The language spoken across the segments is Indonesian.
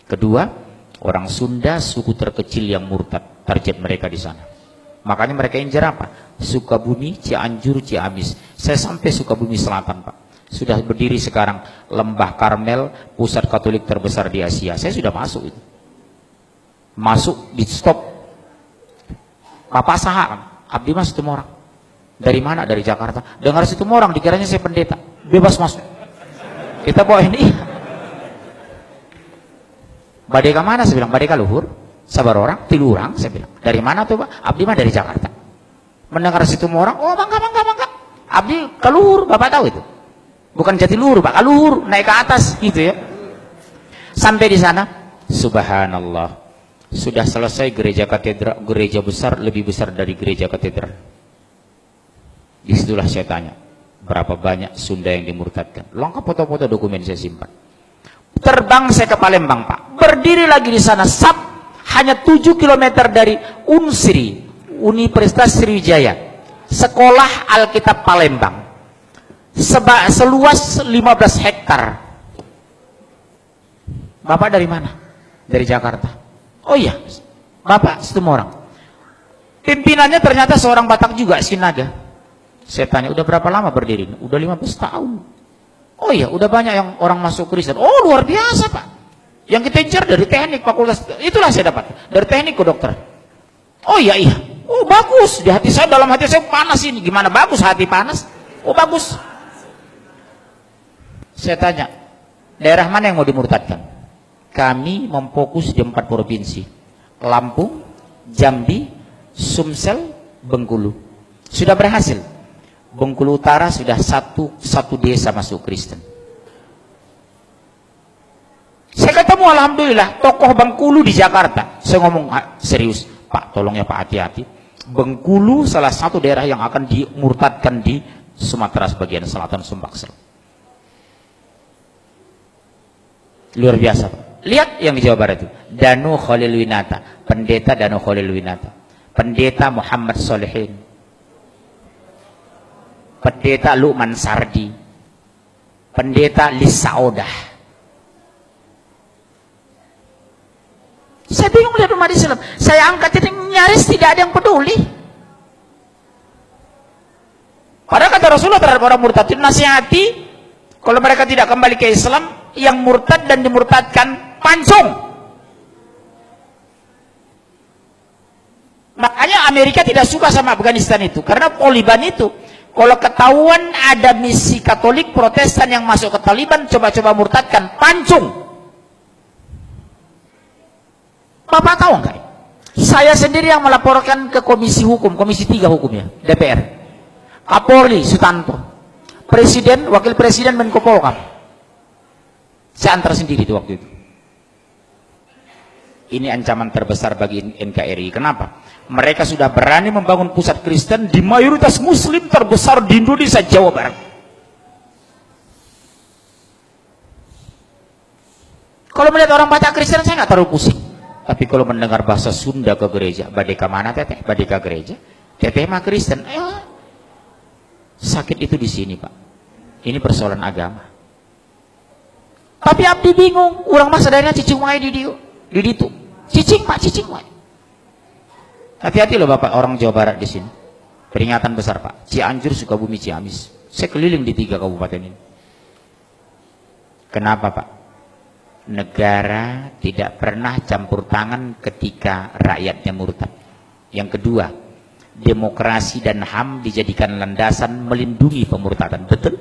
Kedua, orang Sunda suku terkecil yang murtad, target mereka di sana. Makanya mereka injar apa? Sukabumi, Cianjur, Ciamis. Saya sampai Sukabumi Selatan, Pak. Sudah berdiri sekarang Lembah Karmel, pusat Katolik terbesar di Asia. Saya sudah masuk itu. Masuk di stop. Bapak saha, abdi mas itu orang. Dari mana? Dari Jakarta. Dengar situ orang, dikiranya saya pendeta. Bebas masuk. Kita bawa ini. Badeka mana? Saya bilang, badeka luhur. Sabar orang, tilu orang. Saya bilang, dari mana tuh Pak? Abdi mah dari Jakarta. Mendengar situ orang, oh bangga. Abdi keluhur, Bapak tahu itu. Bukan Jatiluhur Pak, keluhur, naik ke atas gitu ya. Sampai di sana, subhanallah. Sudah selesai gereja katedral, gereja besar, lebih besar dari gereja katedral. Disitulah saya tanya, berapa banyak Sunda yang dimurtadkan? Lengkap foto-foto dokumen saya simpan. Terbang saya ke Palembang Pak, berdiri lagi di sana, hanya 7 km dari Unsri, Universitas Sriwijaya, Sekolah Alkitab Palembang, seluas 15 hektar. Bapak dari mana? Dari Jakarta. Oh iya, Bapak Setumorang. Pimpinannya ternyata seorang Batak juga, Sinaga. Saya tanya, udah berapa lama berdiri? Udah 15 tahun. Oh iya, udah banyak yang orang masuk Kristen. Oh luar biasa Pak. Yang kita incar dari teknik fakultas, itulah saya dapat. Dari teknik ke dokter. Oh iya. Oh bagus, di hati saya, dalam hati saya panas ini. Gimana bagus hati panas? Oh bagus. Saya tanya, daerah mana yang mau dimurtadkan? Kami memfokus di 4 provinsi. Lampung, Jambi, Sumsel, Bengkulu. Sudah berhasil. Bengkulu Utara sudah satu desa masuk Kristen. Saya ketemu alhamdulillah tokoh Bengkulu di Jakarta. Saya ngomong serius, Pak tolong ya Pak hati-hati. Bengkulu salah satu daerah yang akan dimurtadkan di Sumatera sebagian selatan, Sumbaksel. Luar biasa Pak. Lihat yang di Jawa Barat itu, Danu Khalil Winata, pendeta Danu Khalil Winata, pendeta Muhammad Solehin, pendeta Luqman Sardi, pendeta Lisa Odah. Saya bingung lihat umat Islam. Saya angkat ini nyaris tidak ada yang peduli. Padahal kata Rasulullah terhadap orang murtad itu nasihati, kalau mereka tidak kembali ke Islam, yang murtad dan dimurtadkan pancung. Makanya Amerika tidak suka sama Afghanistan itu, karena Taliban itu kalau ketahuan ada misi Katolik Protestan yang masuk ke Taliban, coba-coba murtadkan, pancung. Bapak tahu nggak? Saya sendiri yang melaporkan ke Komisi Hukum, Komisi 3 Hukumnya, DPR, Kapolri Sutanto, Presiden, Wakil Presiden, Menko Polhukam. Saya antar sendiri itu waktu itu. Ini ancaman terbesar bagi NKRI. Kenapa? Mereka sudah berani membangun pusat Kristen di mayoritas Muslim terbesar di Indonesia, Jawa Barat. Kalau melihat orang baca Kristen, saya nggak terlalu pusing. Tapi kalau mendengar bahasa Sunda ke gereja, badeka mana teteh? Badeka gereja, teteh mah Kristen. Sakit itu di sini Pak. Ini persoalan agama. Tapi abdi bingung, orang mah sadarnya cicing wae di ditu. Cicing Pak, cicing wae. Hati-hati loh Bapak orang Jawa Barat di sini. Peringatan besar Pak. Cianjur, Sukabumi, Ciamis. Saya keliling di 3 kabupaten ini. Kenapa Pak? Negara tidak pernah campur tangan ketika rakyatnya murtad. Yang kedua, demokrasi dan HAM dijadikan landasan melindungi pemurtadan. Betul?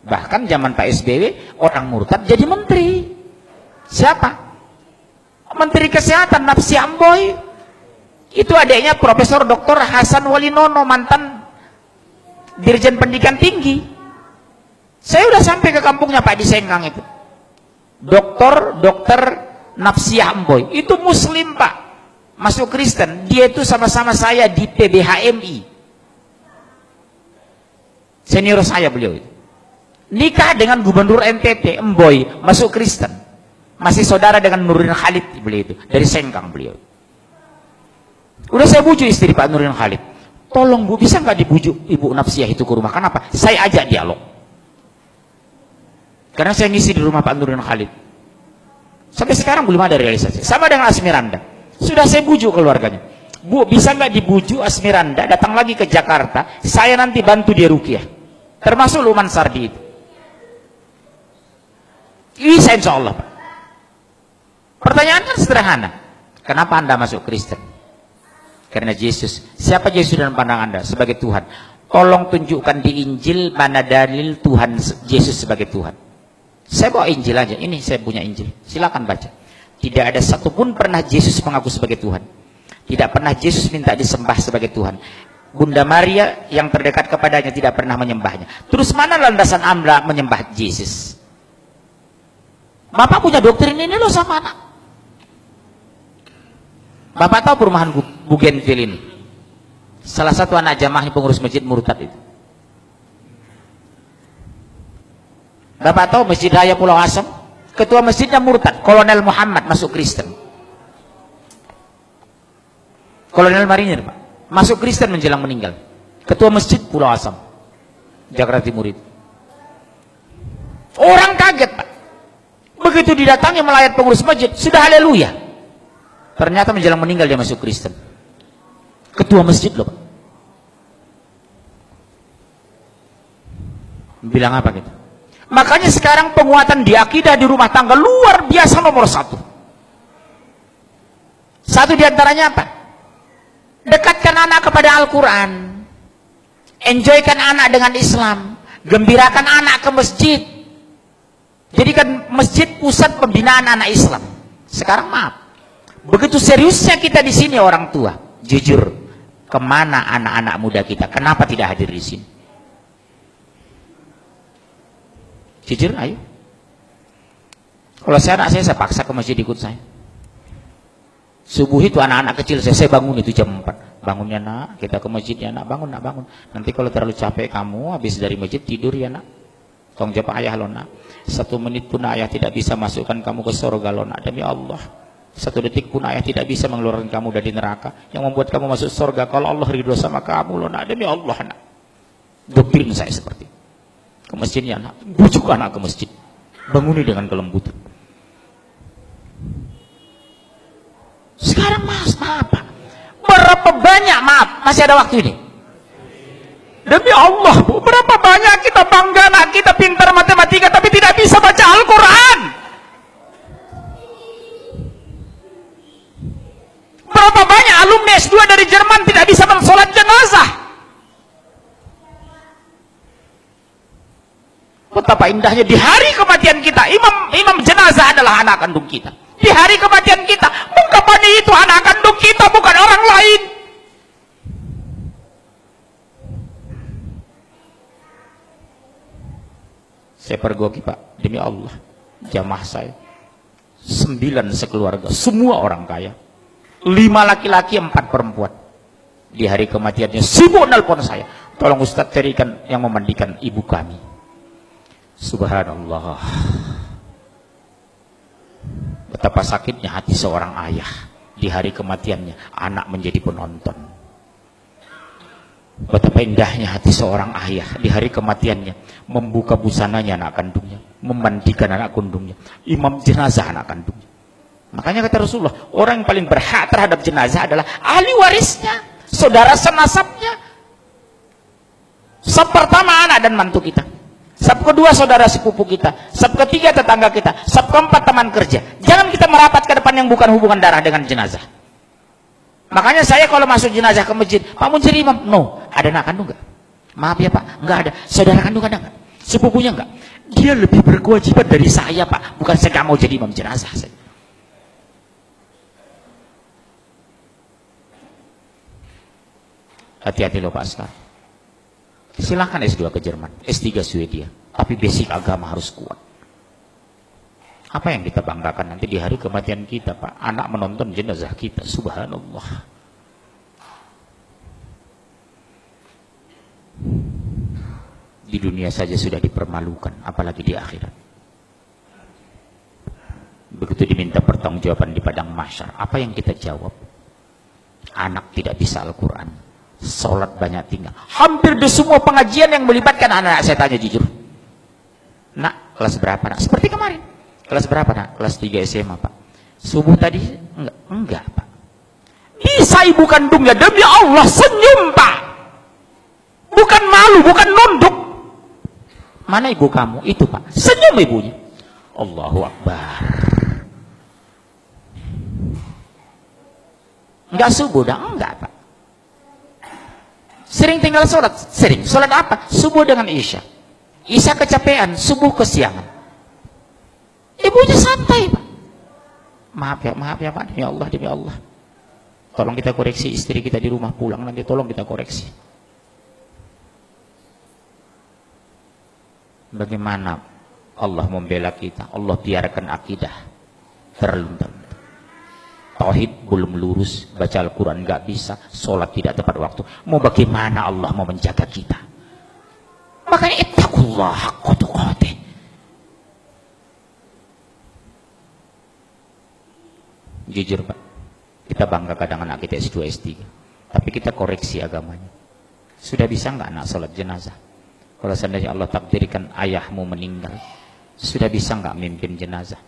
Bahkan zaman Pak SBY, orang murtad jadi menteri. Siapa? Menteri Kesehatan, Napsi Amboy. Itu adiknya Profesor Dr. Hasan Walinono, mantan Dirjen Pendidikan Tinggi. Saya udah sampai ke kampungnya Pak di Sengkang itu. Dr. Napsi Amboy. Itu Muslim Pak. Masuk Kristen. Dia itu sama-sama saya di PBHMI. Senior saya beliau itu. Nikah dengan Gubernur NTT, Emboy, masuk Kristen. Masih saudara dengan Nurdin Khalid beliau itu, dari Sengkang beliau. Udah saya bujuk istri Pak Nurdin Khalid. Tolong Bu, bisa nggak dibujuk Ibu Napsiah itu ke rumah? Kenapa? Saya ajak dialog. Karena saya ngisi di rumah Pak Nurdin Khalid. Sampai sekarang belum ada realisasi. Sama dengan Asmiranda. Sudah saya bujuk keluarganya. Bu, bisa nggak dibujuk Asmiranda datang lagi ke Jakarta? Saya nanti bantu dia ruqyah. Termasuk Luman Sardi itu. Bisa insya Allah, Pak. Pertanyaan kan sederhana. Kenapa Anda masuk Kristen? Karena Yesus. Siapa Yesus dalam pandang Anda? Sebagai Tuhan. Tolong tunjukkan di Injil mana dalil Tuhan Yesus sebagai Tuhan. Saya bawa Injil aja. Ini saya punya Injil. Silakan baca. Tidak ada satupun pernah Yesus mengaku sebagai Tuhan. Tidak pernah Yesus minta disembah sebagai Tuhan. Bunda Maria yang terdekat kepadanya tidak pernah menyembahnya. Terus mana landasan Anda menyembah Yesus? Bapak punya doktrin ini loh sama anak. Bapak tahu perumahan Bougainville ini? Salah satu anak jamaahnya pengurus masjid murtad itu. Bapak tahu Masjid Raya Pulau Asam? Ketua masjidnya murtad, Kolonel Muhammad masuk Kristen. Kolonel Marinir, Pak. Masuk Kristen menjelang meninggal. Ketua masjid Pulau Asam, Jakarta Timur itu. Orang kaget, Pak. Begitu didatangi melayat pengurus masjid, sudah haleluya. Ternyata menjelang meninggal dia masuk Kristen. Ketua masjid loh, Pak. Bilang apa gitu? Makanya sekarang penguatan di akidah di rumah tangga luar biasa nomor satu. Satu diantaranya apa? Dekatkan anak kepada Al-Quran. Enjoykan anak dengan Islam. Gembirakan anak ke masjid. Jadikan masjid pusat pembinaan anak Islam. Sekarang maaf. Begitu seriusnya kita di sini orang tua. Jujur. Kemana anak-anak muda kita? Kenapa tidak hadir di sini? Jujur, ayo. Kalau anak saya paksa ke masjid ikut saya. Subuh itu anak-anak kecil saya bangun itu jam 4. Bangunnya nak, kita ke masjid ya nak, bangun nak, bangun. Nanti kalau terlalu capek kamu, habis dari masjid tidur ya nak. Tolong jawab ayah lo nak. 1 menit pun ayah tidak bisa masukkan kamu ke surga lo nak, demi Allah. 1 detik pun ayah tidak bisa mengeluarkan kamu dari neraka. Yang membuat kamu masuk surga kalau Allah ridho sama kamu lo nak, demi Allah nak. Doktrin saya seperti itu. Ke masjidnya anak, bujuk anak ke masjid, banguni dengan kelembutan. Sekarang mas, maaf Pak, berapa banyak, maaf, masih ada waktu ini, demi Allah Bu, berapa banyak kita bangga anak kita pintar matematika tapi tidak bisa baca Al-Quran. Berapa banyak alumni S2 dari Jerman tidak bisa mensolat jenazah. Betapa indahnya di hari kematian kita, imam jenazah adalah anak kandung kita. Di hari kematian kita, mengkapani itu anak kandung kita, bukan orang lain. Saya pergoki Pak, demi Allah, jamaah saya 9 sekeluarga, semua orang kaya, 5 laki-laki 4 perempuan. Di hari kematiannya sibuk nelpon saya, tolong Ustadz carikan yang memandikan ibu kami. Subhanallah. Betapa sakitnya hati seorang ayah di hari kematiannya, anak menjadi penonton. Betapa indahnya hati seorang ayah di hari kematiannya, membuka busananya anak kandungnya, memandikan anak kandungnya, imam jenazah anak kandungnya. Makanya kata Rasulullah, orang yang paling berhak terhadap jenazah adalah ahli warisnya, saudara senasabnya. Sab pertama anak dan mantu kita. Sab kedua saudara sepupu kita, sab ketiga tetangga kita, sab keempat teman kerja. Jangan kita merapat ke depan yang bukan hubungan darah dengan jenazah. Makanya saya kalau masuk jenazah ke masjid, Pak mau jadi imam? No. Ada anak kandung nggak? Maaf ya Pak, nggak ada. Saudara kandung ada nggak? Sepupunya nggak? Dia lebih berkewajiban dari saya Pak. Bukan saya nggak mau jadi imam jenazah. Hati-hati loh Pak sekarang. Silahkan S2 ke Jerman, S3 Swedia, tapi basic agama harus kuat. Apa yang kita banggakan nanti di hari kematian kita Pak? Anak menonton jenazah kita, subhanallah. Di dunia saja sudah dipermalukan, apalagi di akhirat. Begitu diminta pertanggungjawaban di padang mahsyar, apa yang kita jawab? Anak tidak bisa Al-Quran, sholat banyak tinggal. Hampir di semua pengajian yang melibatkan anak, saya tanya jujur, nak Kelas berapa nak? Seperti kemarin. Kelas berapa nak? Kelas 3 SMA Pak. Subuh tadi? Enggak Pak. Bisa ibu kandungnya, demi Allah senyum Pak. Bukan malu, bukan nunduk. Mana ibu kamu? Itu Pak. Senyum ibunya. Allahu Akbar. Enggak subuh dah? Enggak Pak. Sering tinggal sholat? Sering. Sholat apa? Subuh dengan Isya. Isya kecapean, subuh kesiangan. Ibunya santai Pak. Maaf ya Pak, demi Allah. Tolong kita koreksi istri kita di rumah pulang nanti, tolong kita koreksi. Bagaimana Allah membela kita? Allah biarkan akidah terluntar. Tauhid belum lurus, baca Al-Quran nggak bisa, sholat tidak tepat waktu. Mau bagaimana Allah mau menjaga kita? Makanya ittaqullah haqqa tuqatih. Jujur Pak, kita bangga kadang anak kita S2 S3, tapi kita koreksi agamanya. Sudah bisa nggak anak sholat jenazah? Kalau seandainya Allah takdirkan ayahmu meninggal, sudah bisa nggak mimpin jenazah?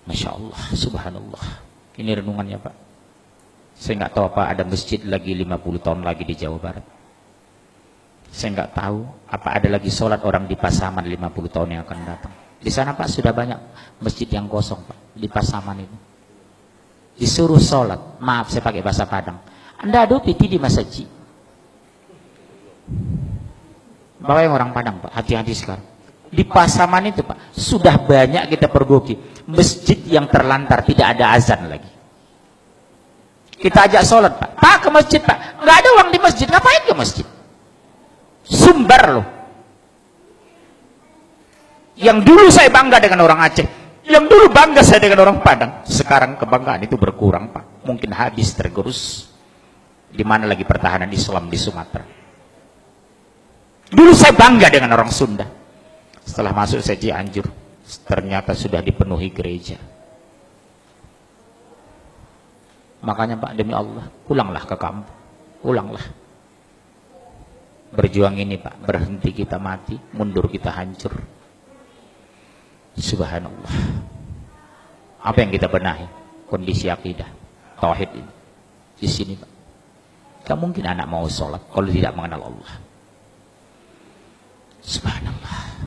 Masya Allah, subhanallah. Ini renungannya Pak. Saya nggak tahu apa ada masjid lagi 50 tahun lagi di Jawa Barat. Saya nggak tahu apa ada lagi sholat orang di Pasaman 50 tahun yang akan datang. Di sana Pak sudah banyak masjid yang kosong Pak, di Pasaman itu. Disuruh sholat, maaf saya pakai bahasa Padang, Anda adu piti di masjid. Bapak yang orang Padang Pak, hati-hati sekarang. Di Pasaman itu Pak, sudah banyak kita pergoki masjid yang terlantar, tidak ada azan lagi. Kita ajak sholat Pak, ke masjid Pak, nggak ada uang di masjid, ngapain ke masjid? Sumber loh. Yang dulu saya bangga dengan orang Aceh, yang dulu bangga saya dengan orang Padang, sekarang kebanggaan itu berkurang Pak, mungkin habis tergerus. Di mana lagi pertahanan Islam di Sumatera? Dulu saya bangga dengan orang Sunda. Setelah masuk saya Cianjur, ternyata sudah dipenuhi gereja. Makanya Pak, demi Allah, pulanglah ke kampung, pulanglah. Berjuang ini Pak, berhenti kita mati, mundur kita hancur. Subhanallah. Apa yang kita benahi? Kondisi akidah, tauhid ini. Di sini Pak, gak mungkin anak mau sholat kalau tidak mengenal Allah. Subhanallah.